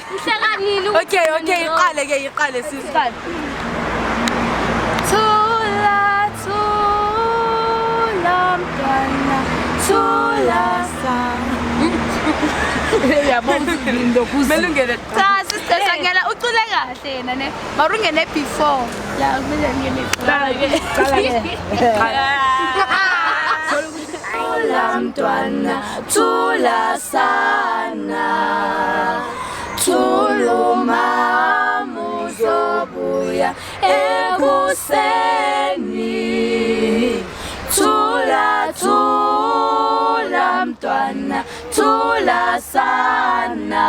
Okay, iqale siqale. Thula mntwana, thula sa. Yabona ulindo kuze. Melungele. Cha, sister ngela ucule kahle yena ne. Marungene before. La kumele ngene. Qala Thula mntwana, thula sana. Thuluma muzobuya ekuseni. Thula mntwana, thula sana.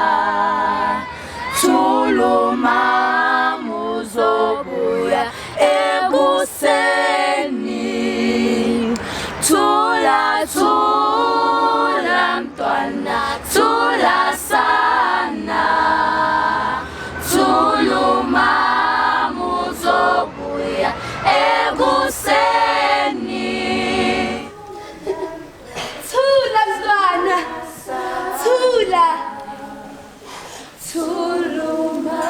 Thuluma muzobuya ekuseni. Thula mntwana, thula sana. Thuluma muzobuya ekuseni. Thula mntwana, thula. Thuluma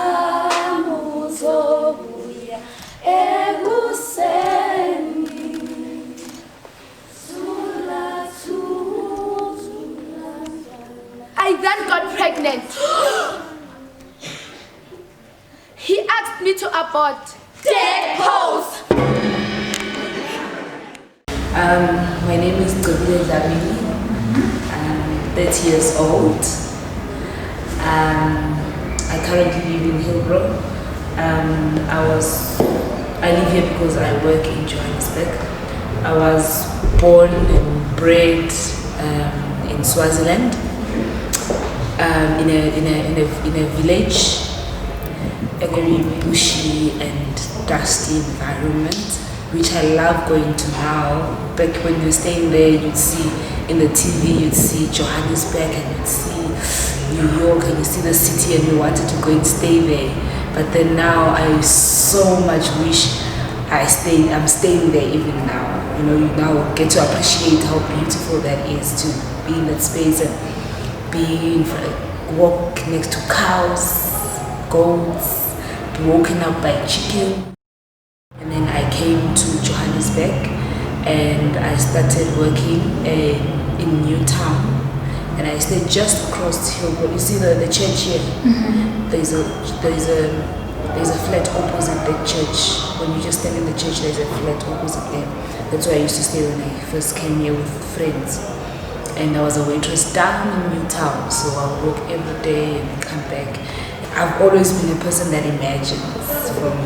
muzobuya ekuseni. I then got pregnant. He asked me to abort. Dead pose. My name is Gcebile Dlamini. I'm 30 years old. I currently live in Hillbrow. I live here because I work in Johannesburg. I was born and bred in Swaziland, in a village, a very bushy and dusty environment, which I love going to now. Back when you're staying there, you'd see in the TV, you'd see Johannesburg and you'd see New York and you see the city and you wanted to go and stay there. But then now I so much wish I'm staying there even now. You know, you now get to appreciate how beautiful that is to be in that space and walk next to cows, goats, be woken up by chicken. And then I came to Johannesburg and I started working in Newtown. And I stayed just across Hillbrow. You see the church here? Mm-hmm. There's a flat opposite the church. When you just stand in the church, there's a flat opposite there. That's where I used to stay when I first came here with friends. And I was a waitress down in Newtown, so I would work every day and come back. I've always been a person that imagines. From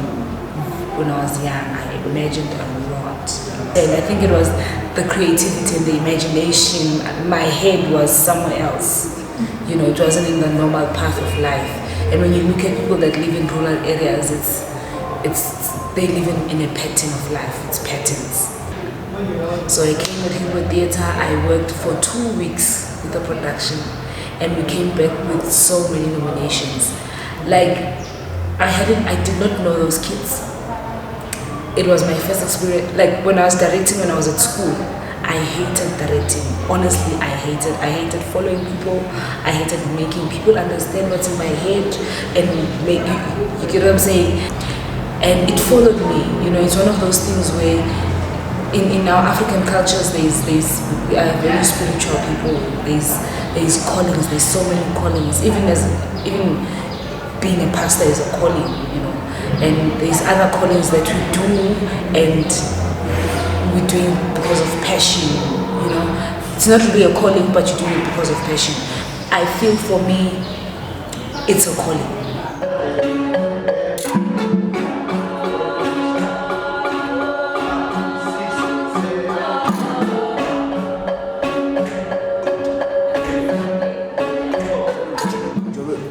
when I was young, I imagined a lot. And I think it was the creativity and the imagination. My head was somewhere else. You know, it wasn't in the normal path of life. And when you look at people that live in rural areas, they live in a pattern of life. It's patterns. So I came with Hillbrow Theatre. I worked for 2 weeks with the production, and we came back with so many nominations. Like I did not know those kids. It was my first experience. Like when I was directing when I was at school, I hated directing. Honestly, I hated following people. I hated making people understand what's in my head and make you get what I'm saying. And it followed me. You know, it's one of those things where in our African cultures, we are very spiritual people. There's callings. There's so many callings. Even being a pastor is a calling, you know. And there's other callings that we do, and we're doing because of passion, you know. It's not really a calling, but you're doing it because of passion. I feel for me, it's a calling.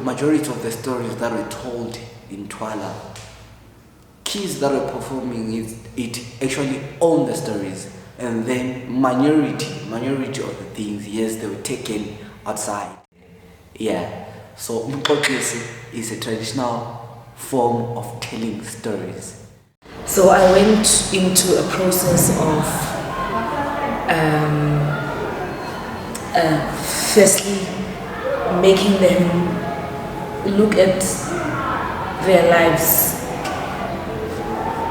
Majority of the stories that were told in Thwala, kids that were performing it actually own the stories, and then minority of the things, yes, they were taken outside. Yeah, so Umqoqisi is a traditional form of telling stories. So I went into a process of firstly making them look at their lives,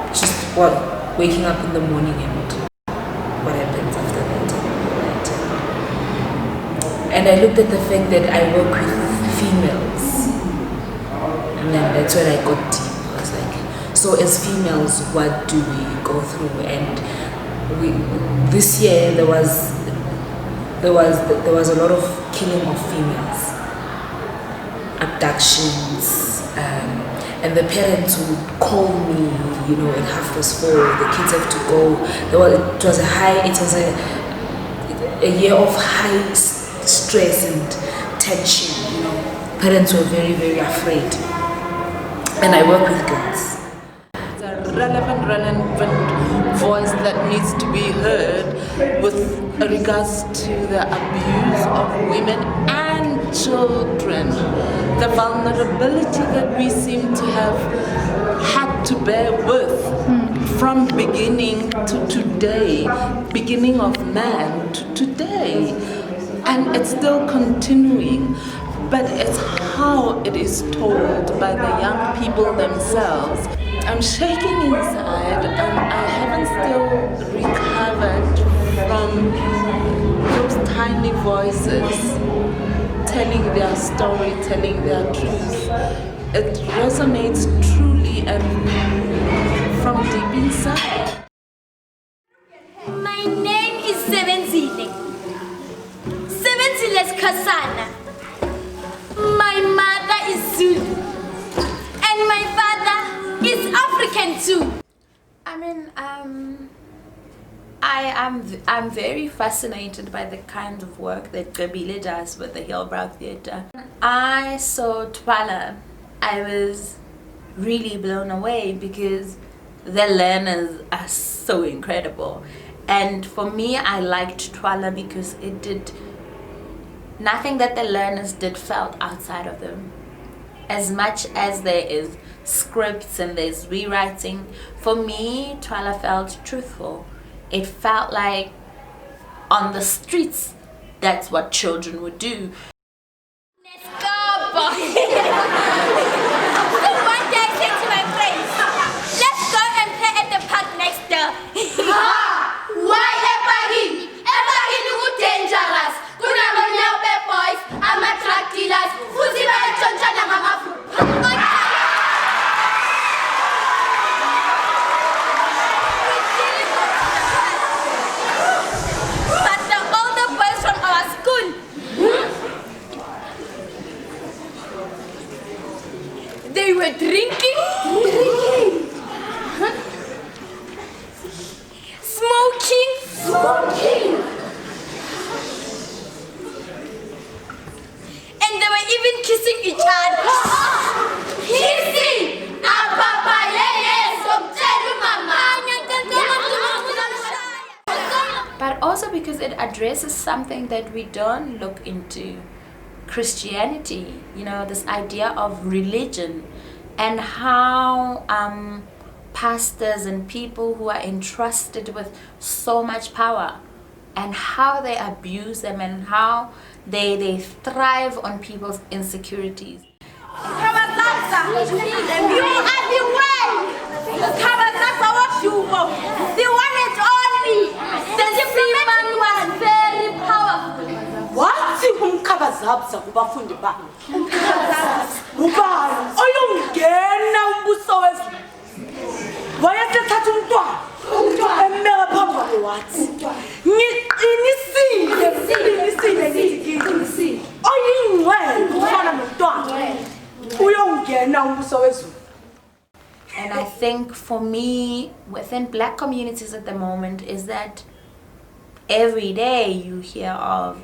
just waking up in the morning and what happens after that. And I looked at the fact that I work with females, and then that's when I got deep. I was like, so as females, what do we go through? And this year there was a lot of killing of females, abductions, and the parents would call me, at 4:30. The kids have to go. It was a year of high stress and tension. Parents were very, very afraid. And I work with girls. Relevant voice that needs to be heard with regards to the abuse of women and children, the vulnerability that we seem to have had to bear with from beginning to today, beginning of man to today, and it's still continuing. But it's how it is told by the young people themselves. I'm shaking inside, and I haven't still recovered from those tiny voices telling their story, telling their truth. It resonates truly and from deep inside. My name is Sebenzile Kasana. My mother is Zulu, and my father is African too. I'm very fascinated by the kind of work that Gcebile does with the Hillbrow Theatre. I saw Thwala. I was really blown away because the learners are so incredible. And for me, I liked Thwala because it did nothing that the learners did felt outside of them. As much as there is scripts and there's rewriting, for me, Thwala felt truthful. It felt like on the streets, that's what children would do. Let's go, boy! So one day I said to my friends, let's go and play at the park next door. Why Epagin? Epagin is dangerous. Boys, I'm a drug dealers. Fuzi ba chonchana ngamafu. But the older boys from our school, they were drinking, smoking. And they were even kissing each other. Kissing! But also because it addresses something that we don't look into, Christianity, this idea of religion and how pastors and people who are entrusted with so much power and how they abuse them and how they thrive on people's insecurities. You are the way. The one and only. The diplomat was very powerful. Wathi umkhabazabza kubafundi bami. Ubani oyongena umbuso wezulu. Wayethatha umntwana. Emmela phambi kwakhe wathi. Ngiqinisile. Oyingcwele ufana nomntwana. Uyongena umbuso wezulu. And I think for me, within black communities at the moment, is that every day you hear of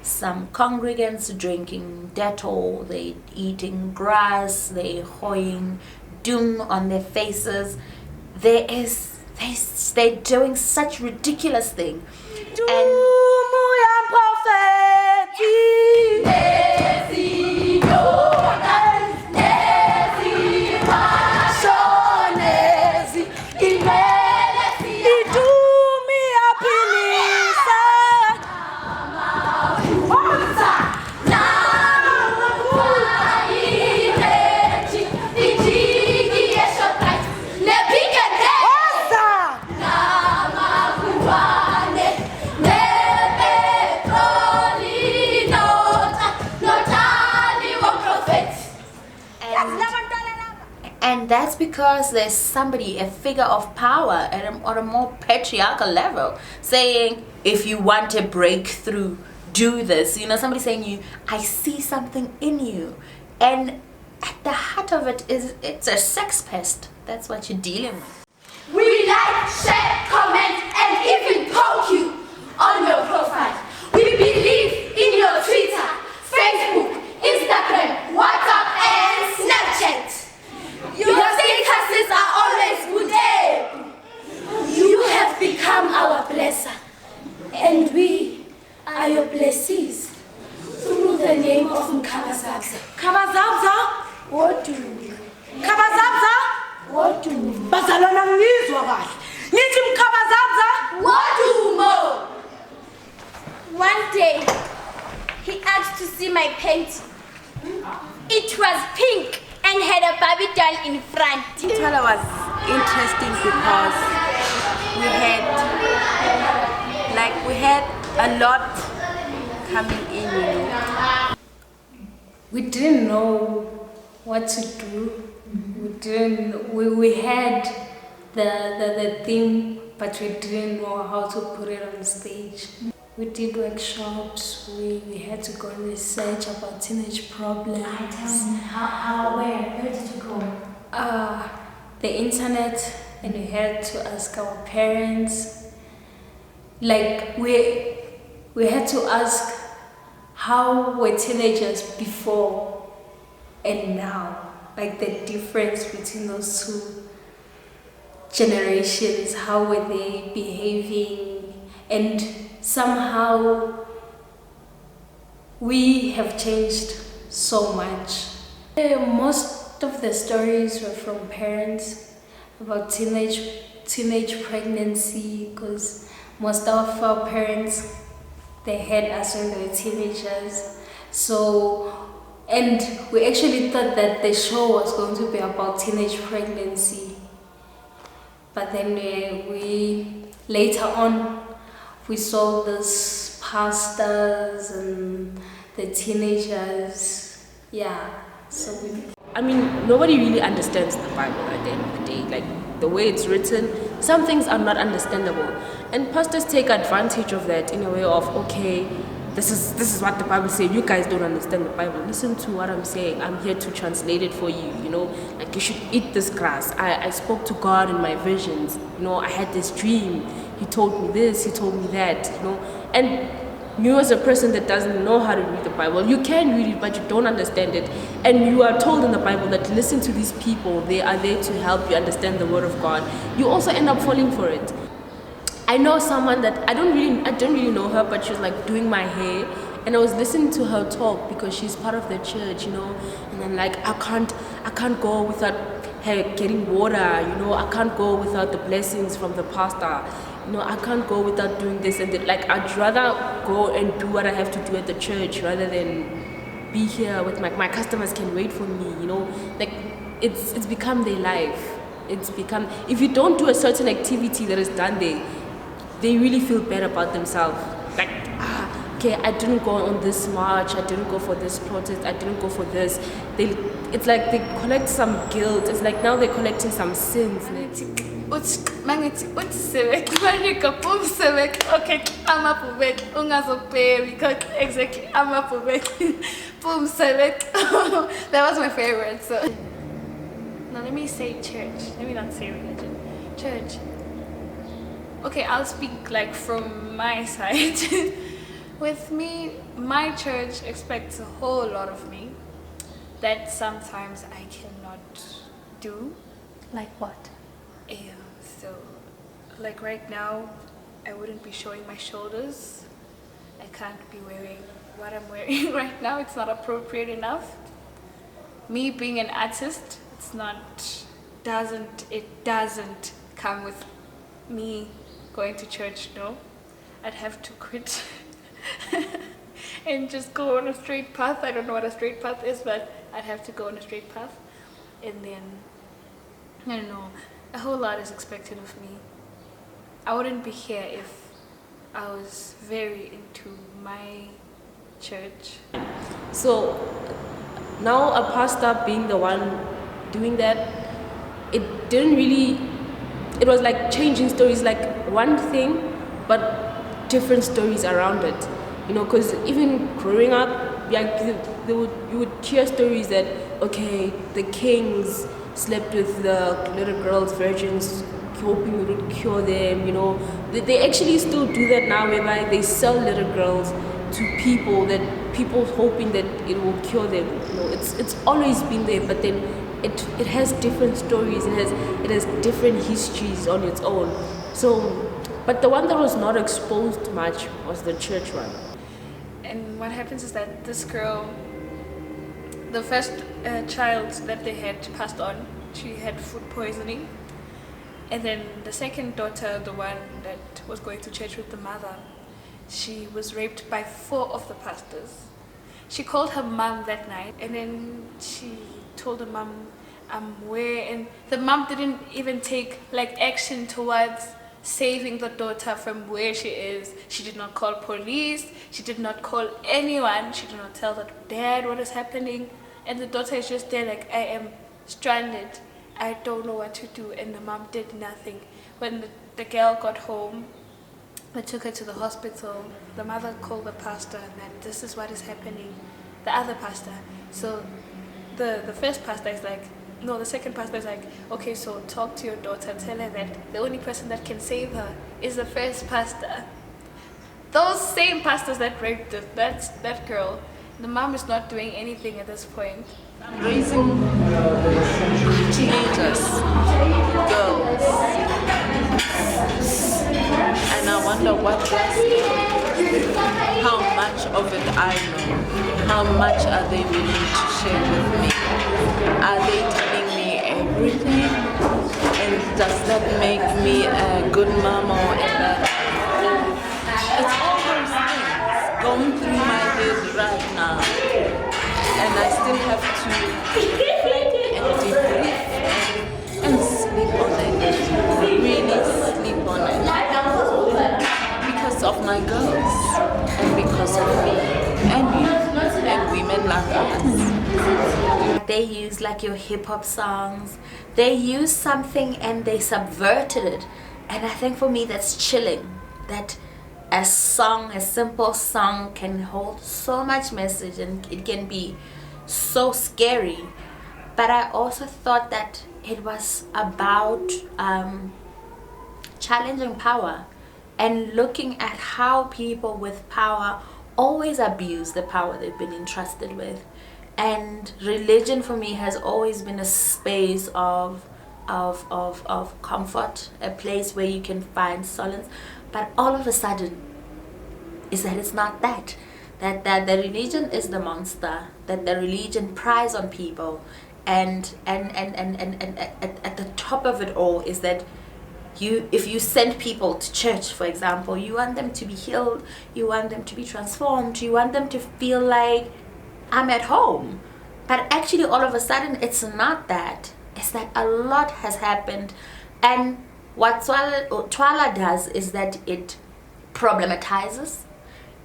some congregants drinking Dettol, they eating grass, they hoeing dung on their faces. They're doing such ridiculous things. And And that's because there's somebody, a figure of power on a more patriarchal level, saying, if you want a breakthrough, do this. You know, somebody saying I see something in you. And at the heart of it it's a sex pest. That's what you're dealing with. We like, share, comment, and even poke you on your profile. We believe in your Twitter, Facebook, Instagram, WhatsApp, and Snapchat. Your statuses are always good. You have become our blesser, and we are your blessees through the name of Mkhabazabza. Khabazabza? What do? Khabazabza? What do? Bazalwana ngizwa kahle. Nithi Mkhabazabza? What do more? One day, he asked to see my painting. It was pink and had a Barbie doll in front. Thwala was interesting because we had a lot coming in, you know. We didn't know what to do. We had the thing, but we didn't know how to put it on stage. We did workshops. We had to go and research about teenage problems. Where did you go? The internet, and we had to ask our parents. Like we had to ask, how were teenagers before and now? Like the difference between those two generations, how were they behaving? And somehow we have changed so much. Most of the stories were from parents about teenage pregnancy, because most of our parents, they had us when they were teenagers. And we actually thought that the show was going to be about teenage pregnancy. But then we later on, we saw these pastors and the teenagers. Yeah, I mean, nobody really understands the Bible at the end of the day. Like, the way it's written, some things are not understandable. And pastors take advantage of that in a way of, okay, this is what the Bible says. You guys don't understand the Bible. Listen to what I'm saying. I'm here to translate it for you, you know. Like, you should eat this grass. I spoke to God in my visions. You know, I had this dream. He told me this, he told me that, you know. And you as a person that doesn't know how to read the Bible, you can read it, but you don't understand it. And you are told in the Bible that listen to these people. They are there to help you understand the Word of God. You also end up falling for it. I know someone that I don't really know her, but she was like doing my hair, and I was listening to her talk because she's part of the church, you know. And then like I can't go without her getting water, you know. I can't go without the blessings from the pastor, you know. I can't go without doing this and that. Like, I'd rather go and do what I have to do at the church rather than be here with my customers can wait for me, you know. Like, it's become their life. It's become, if you don't do a certain activity that is done there, they really feel bad about themselves. Like, okay, I didn't go on this march, I didn't go for this protest, I didn't go for this. It's like they collect some guilt. It's like now they're collecting some sins. Okay, I'm up with it. Because exactly, I'm up with it. That was my favorite. So now let me say church. Let me not say religion. Church. Okay, I'll speak like from my side. With me, my church expects a whole lot of me that sometimes I cannot do. Like what? So, like right now, I wouldn't be showing my shoulders. I can't be wearing what I'm wearing right now. It's not appropriate enough. Me being an artist, it doesn't come with me going to church, no. I'd have to quit and just go on a straight path. I don't know what a straight path is, but I'd have to go on a straight path. And then, I don't know, a whole lot is expected of me. I wouldn't be here if I was very into my church. So now a pastor being the one doing that, it didn't really, it was like changing stories, like one thing, but different stories around it. You know, because even growing up, like you would hear stories that, okay, the kings slept with the little girls, virgins, hoping it would cure them, you know. They actually still do that now, whereby they sell little girls to people hoping that it will cure them. You know, it's always been there, but then it has different stories, it has different histories on its own. So, but the one that was not exposed much was the church one. And what happens is that this girl, the first child that they had passed on, she had food poisoning. And then the second daughter, the one that was going to church with the mother, she was raped by 4 of the pastors. She called her mom that night, and then she told the mom, I'm where, and the mom didn't even take like action towards saving the daughter from where she is. She did not call police, she did not call anyone, she did not tell the dad what is happening, and the daughter is just there like, I am stranded, I don't know what to do, and the mom did nothing. When the girl got home, I took her to the hospital. The mother called the pastor and that this is what is happening, the other pastor. So the first pastor is like, no, the second pastor is like, okay, so talk to your daughter, tell her that the only person that can save her is the first pastor. Those same pastors that raped that girl, the mom is not doing anything at this point. I'm raising teenagers, girls, and I wonder what does how much of it I know, how much are they willing to share with me? Are they telling me everything? And does that make me a good mom or a bad mom? It's all those things going through my head right now. And I still have to reflect and debrief and sleep on it. Really sleep on it. Because of my girls, and because of me, and you, and women like us. They use like your hip-hop songs, they use something and they subverted it. And I think for me that's chilling, that a song, a simple song can hold so much message and it can be so scary. But I also thought that it was about challenging power and looking at how people with power always abuse the power they've been entrusted with. And religion for me has always been a space of comfort, a place where you can find solace. But all of a sudden, is that it's not that the religion is the monster, that the religion preys on people, and at the top of it all is that if you send people to church, for example, you want them to be healed, you want them to be transformed, you want them to feel like I'm at home. But actually all of a sudden it's not that. It's that a lot has happened, and what Thwala does is that it problematizes,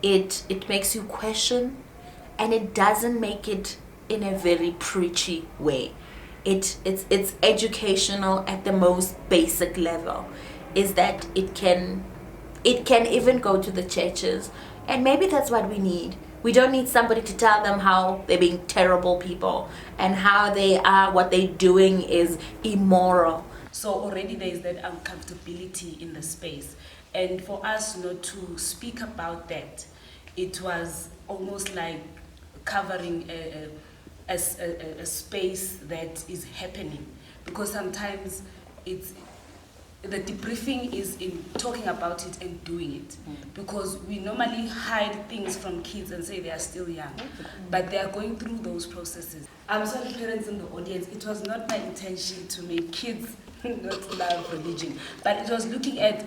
it makes you question, and it doesn't make it in a very preachy way. It's educational at the most basic level, is that it can even go to the churches, and maybe that's what we need. We don't need somebody to tell them how they're being terrible people and how they are, what they're doing is immoral. So already there is that uncomfortability in the space, and for us not to speak about that, it was almost like covering a space that is happening, because sometimes the debriefing is in talking about it and doing it, because we normally hide things from kids and say they are still young, but they are going through those processes. I'm sorry, parents in the audience, it was not my intention to make kids not love religion, but it was looking at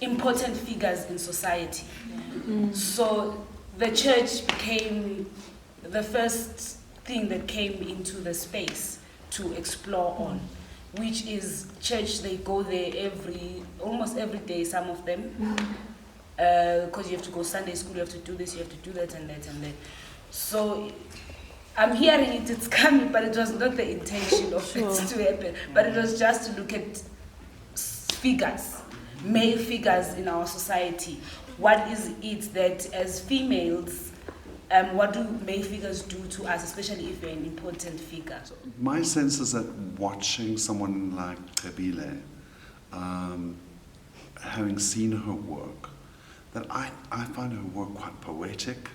important figures in society. So the church became the first thing that came into the space to explore on, which is church. They go there almost every day, some of them, because you have to go Sunday school, you have to do this, you have to do that and that and that. So I'm hearing it, it's coming, but it was not the intention of it to happen. But it was just to look at figures, male figures in our society. What is it that as females, what do male figures do to us, especially if they're an important figure? My sense is that watching someone like Gcebile, having seen her work, that I find her work quite poetic.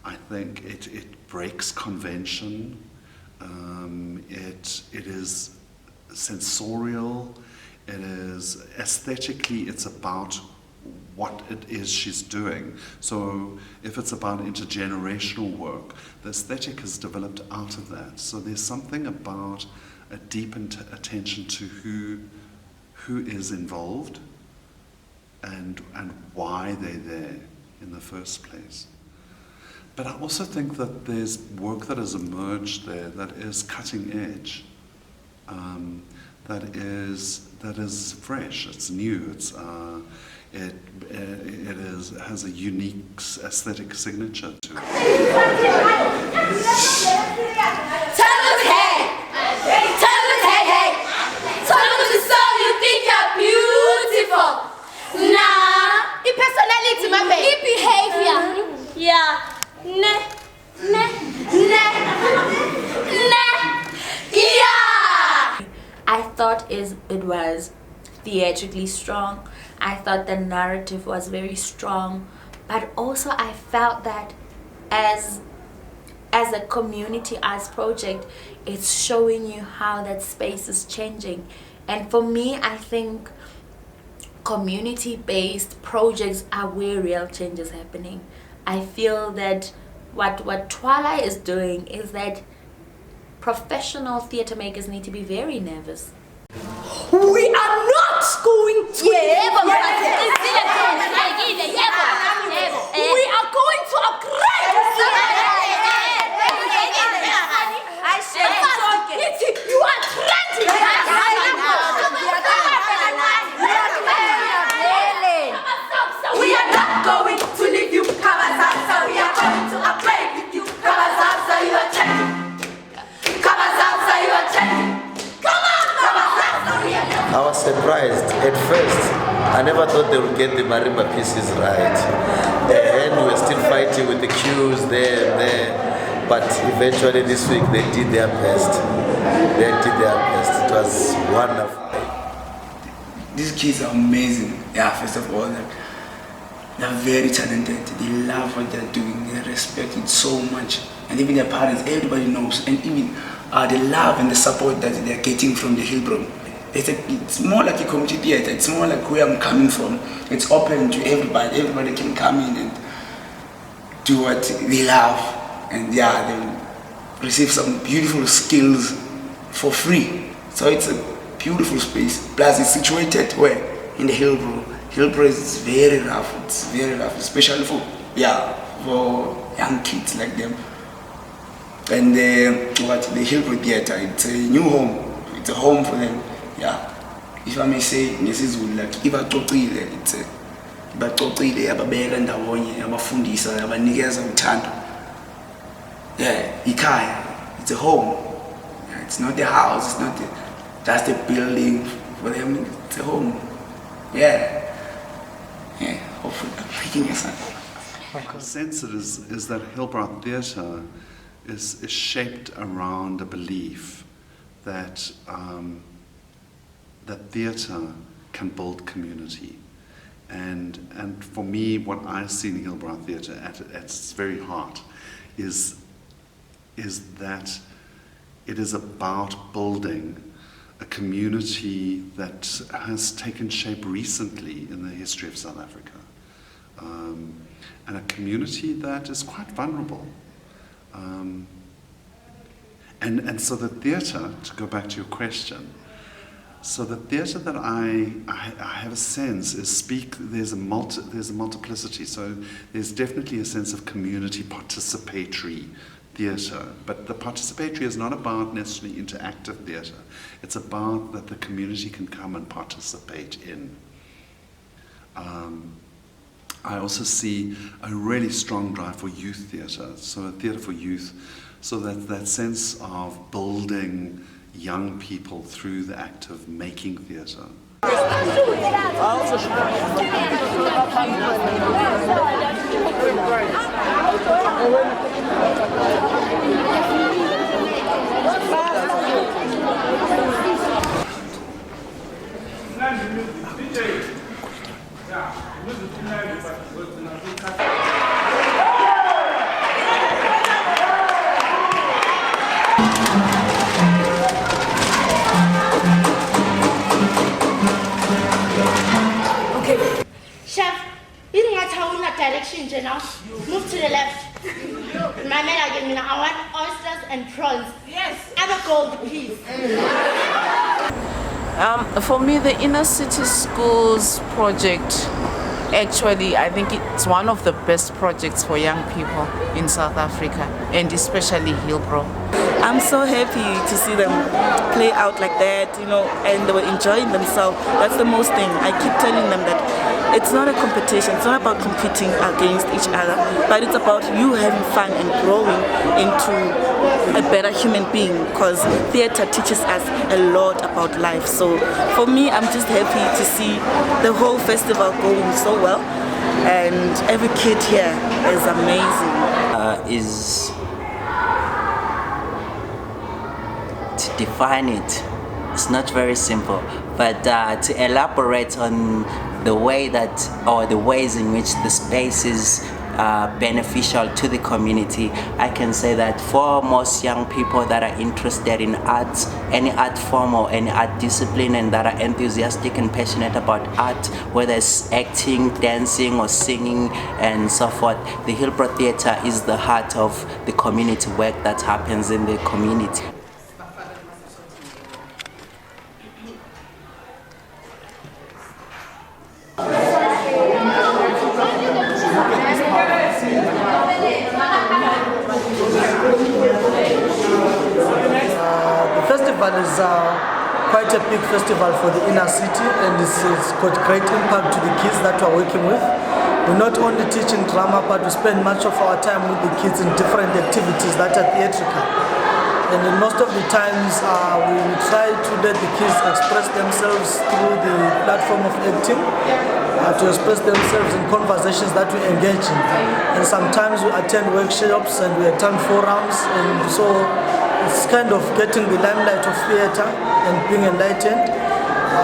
I think it breaks convention. It is sensorial. It is aesthetically. It's about what it is she's doing. So if it's about intergenerational work, the aesthetic has developed out of that. So there's something about a deep attention to who is involved and why they're there in the first place. But I also think that there's work that has emerged there that is cutting edge, that is fresh, it's new, it has a unique aesthetic signature to it. Personality, my baby. Behavior. Yeah. Yeah. I thought it was theatrically strong. I thought the narrative was very strong, but also I felt that as a community arts project, it's showing you how that space is changing. And for me, I think community-based projects are where real change is happening. I feel that what Thwala is doing is that professional theatre makers need to be very nervous. We are not going to. We are going to upgrade. You are trending. We are not going to leave you, Kabazasa. We are going to upgrade with you, Kabazasa. You are changing. Kabazasa, you are changing. Come on, Kabazasa. I was surprised at first. I never thought they would get the marimba pieces right, and we were still fighting with the cues there and there. But eventually this week they did their best. It was wonderful. These kids are amazing. Yeah, first of all, they're very talented. They love what they're doing. They respect it so much. And even their parents, everybody knows. And even the love and the support that they're getting from the Hillbrow. It's more like a community theater. It's more like where I'm coming from. It's open to everybody. Everybody can come in and do what they love. And yeah, they receive some beautiful skills for free. So it's a beautiful space. Plus it's situated where? In the Hillbrow. Hillbrow is very rough. It's very rough, especially for young kids like them. And the Hillbrow Theater, it's a new home. It's a home for them. Yeah. If I may say, this is like ibaxoxile, it's ibaxoxile ababeka ndawonye abafundisa abanikeza uthando. Yeah, ikhaya. It's a home. Yeah, it's not a house. It's not just a building for them. It's a home. Yeah. Yeah, hopefully I'm making a sense. My sense is that Hillbrow Theatre is shaped around a belief that that theatre can build community, and for me, what I see in Hillbrow Theatre at its very heart is that it is about building a community that has taken shape recently in the history of South Africa, and a community that is quite vulnerable. And so the theatre, to go back to your question, so the theatre that I have a sense is there's a multiplicity. So there's definitely a sense of community participatory theatre, but the participatory is not about necessarily interactive theatre. It's about that the community can come and participate in. I also see a really strong drive for youth theatre, so a theatre for youth, so that sense of building young people through the act of making theatre. Chef, you don't have to go in that direction, you know? Move to the left. My men are giving me now. I want oysters and prawns. Yes. And a gold piece. For me, the Inner City Schools project, actually, I think it's one of the best projects for young people in South Africa, and especially Hillbrow. I'm so happy to see them play out like that, you know, and they were enjoying themselves. That's the most thing. I keep telling them that it's not a competition, it's not about competing against each other, but it's about you having fun and growing into a better human being, because theatre teaches us a lot about life. So for me, I'm just happy to see the whole festival going so well, and every kid here is amazing. To define it, it's not very simple, but to elaborate on the way that, or the ways in which the space is beneficial to the community, I can say that for most young people that are interested in arts, any art form or any art discipline, and that are enthusiastic and passionate about art, whether it's acting, dancing or singing and so forth, the Hillbrow Theatre is the heart of the community work that happens in the community. Is quite a big festival for the inner city, and it's got great impact to the kids that we're working with. We not only teach in drama, but we spend much of our time with the kids in different activities that are theatrical. And in most of the times we try to let the kids express themselves through the platform of acting, to express themselves in conversations that we engage in. And sometimes we attend workshops and we attend forums, and so it's kind of getting the limelight of theatre and being enlightened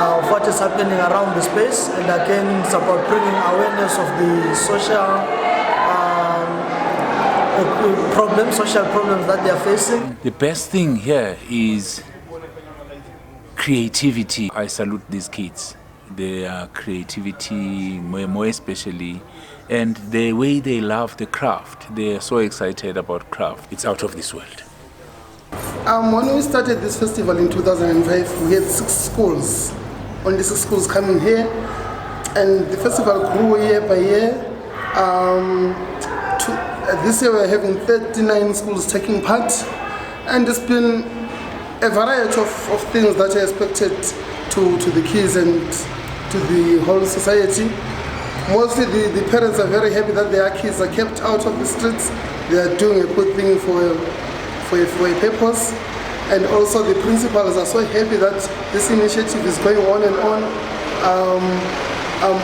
of what is happening around the space. And again, it's about bringing awareness of the social problems that they are facing. The best thing here is creativity. I salute these kids. Their creativity, more especially, and the way they love the craft. They are so excited about craft. It's out of this world. When we started this festival in 2005, we had 6 schools, only 6 schools coming here, and the festival grew year by year. This year we're having 39 schools taking part, and there's been a variety of things that are expected to the kids and to the whole society. Mostly the parents are very happy that their kids are kept out of the streets. They are doing a good thing for a purpose, and also the principals are so happy that this initiative is going on and on.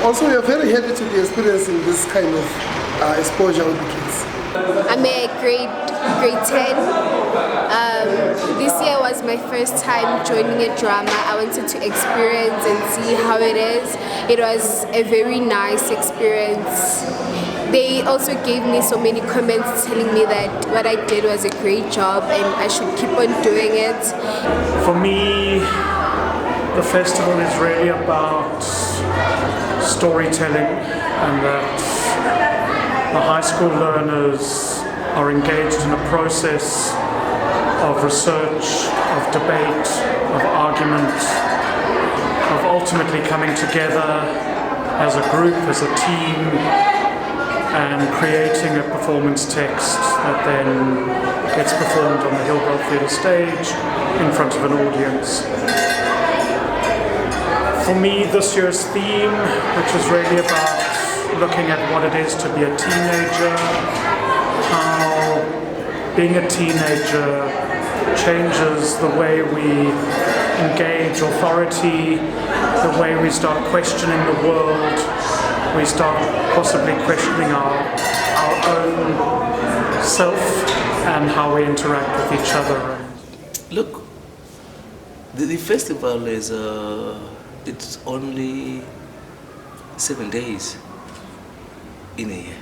Also, we are very happy to be experiencing this kind of exposure with the kids. I'm a grade 10. This year was my first time joining a drama. I wanted to experience and see how it is. It was a very nice experience. They also gave me so many comments telling me that what I did was a great job and I should keep on doing it. For me, the festival is really about storytelling, and that the high school learners are engaged in a process of research, of debate, of argument, of ultimately coming together as a group, as a team, and creating a performance text that then gets performed on the Hillbrow Theatre stage in front of an audience. For me, this year's theme, which is really about looking at what it is to be a teenager, how being a teenager changes the way we engage authority, the way we start questioning the world, we start possibly questioning our own self and how we interact with each other. Look, the festival is it's only 7 days in a year.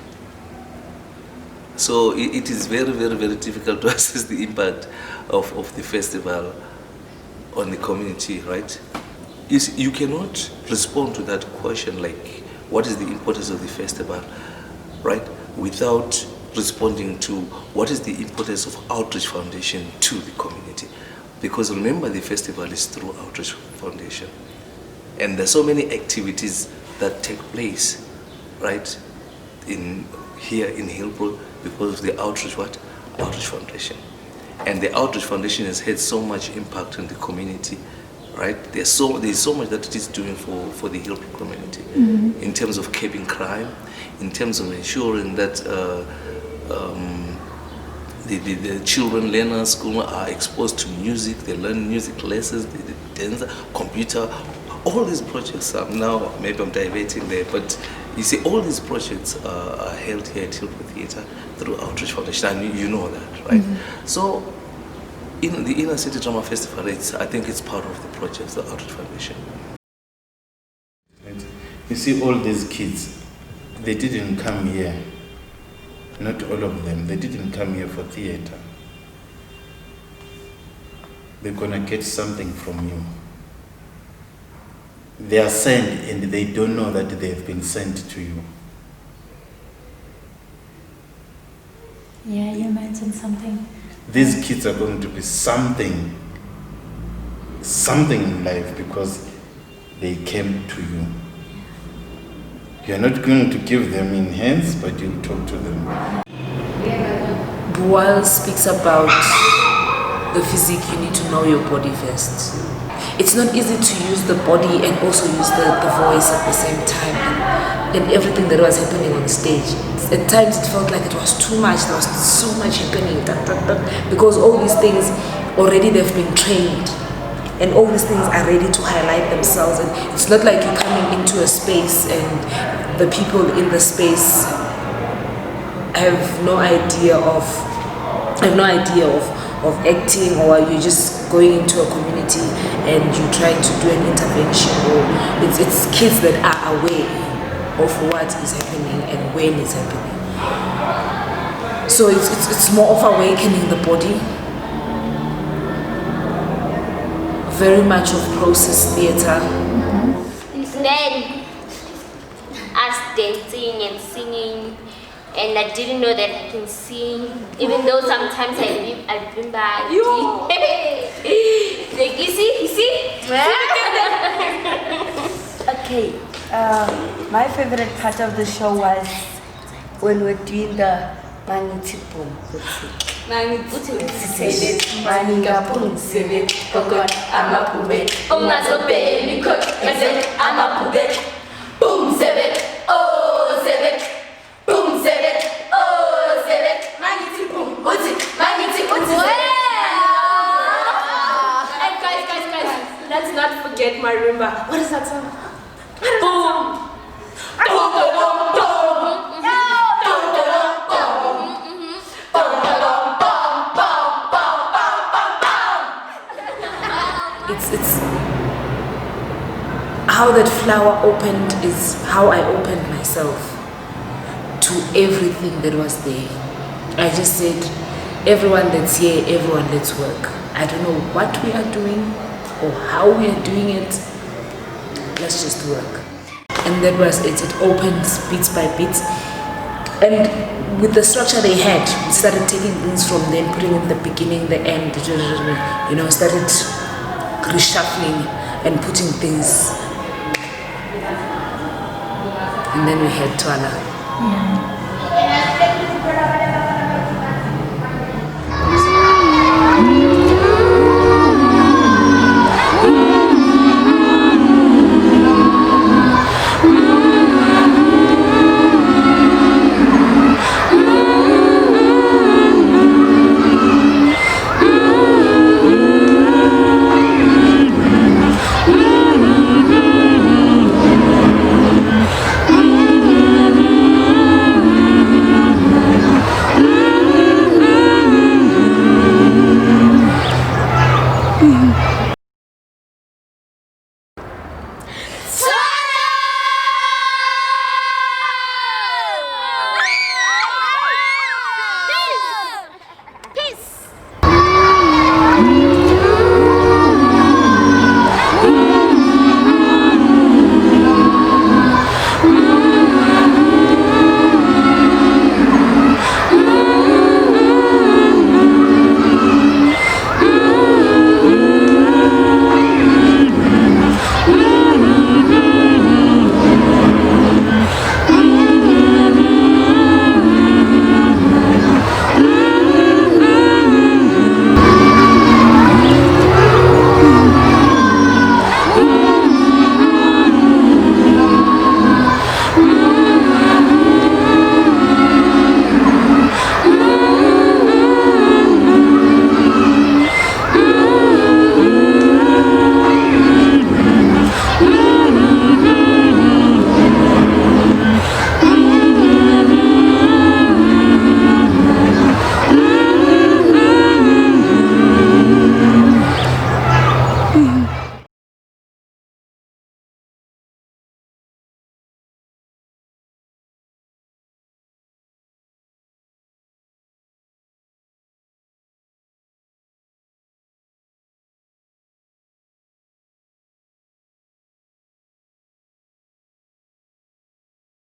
So it is very, very, very difficult to assess the impact of the festival on the community, right? You cannot respond to that question like, what is the importance of the festival, right? Without responding to what is the importance of Outreach Foundation to the community. Because remember, the festival is through Outreach Foundation. And there's so many activities that take place, right, here in Hillbrow because of the Outreach Foundation. And the Outreach Foundation has had so much impact on the community, right? There's so much that it is doing for the Hillbrow community, in terms of curbing crime, in terms of ensuring that the children learners school are exposed to music, they learn music lessons, they dance, computer, all these projects. Now maybe I'm diverting there, but you see, all these projects are held here at Hillbrow Theatre through Outreach Foundation, and you know that, right? So, in the Inner City Drama Festival, I think it's part of the projects, the Outreach Foundation. You see, all these kids, they didn't come here, not all of them, they didn't come here for theatre. They're gonna get something from you. They are sent and they don't know that they have been sent to you. Yeah, you mentioned something. These kids are going to be something in life because they came to you. You're not going to give them in hands, but you talk to them. While speaks about the physique, you need to know your body first. It's not easy to use the body and also use the voice at the same time and everything that was happening on stage. At times it felt like it was too much, there was so much happening, because all these things already they've been trained and all these things are ready to highlight themselves, and it's not like you're coming into a space and the people in the space have no idea of acting, or you're just going into a community and you're trying to do an intervention, or it's kids that are aware of what is happening and when it's happening. So it's more of awakening the body, very much of process theatre. Then us dancing and singing, and I didn't know that I can sing, even though sometimes I remember. Like, you see? Okay, my favorite part of the show was when we're doing the Maniti Boom. Let's not forget marimba. What is that song? It's how that flower opened is how I opened myself to everything that was there. I just said, everyone that's here, everyone let's work. I don't know what we are doing or how we are doing it, let's just work. And that was it. It opened bit by bit, and with the structure they had, we started taking things from them, putting in the beginning, the end, you know, started reshuffling and putting things, and then we had Thwala. Yeah.